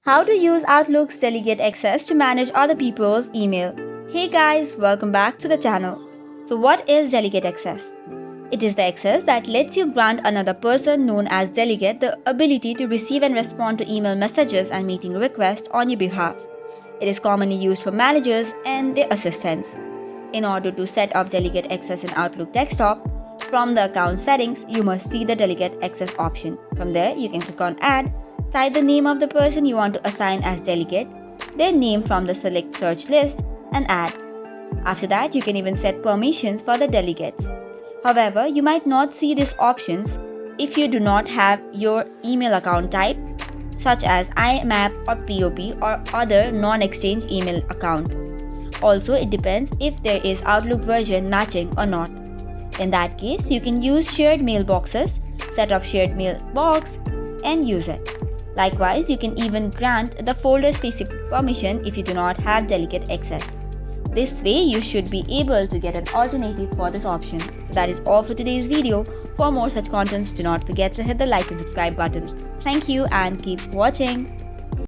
How to use Outlook's Delegate access to manage other people's email. Hey guys, welcome back to the channel. So what is Delegate access? It is the access that lets you grant another person known as Delegate the ability to receive and respond to email messages and meeting requests on your behalf. It is commonly used for managers and their assistants. In order to set up Delegate access in Outlook desktop, from the account settings, you must see the Delegate access option. From there, you can click on Add, type the name of the person you want to assign as delegate, their name from the select search list, and add. After that, you can even set permissions for the delegates. However, you might not see these options if you do not have your email account type, such as IMAP or POP or other non-exchange email account. Also, it depends if there is Outlook version matching or not. In that case, you can use shared mailboxes, set up shared mailbox, and use it. Likewise, you can even grant the folder-specific permission if you do not have delegate access. This way, you should be able to get an alternative for this option. So that is all for today's video. For more such contents, do not forget to hit the like and subscribe button. Thank you and keep watching.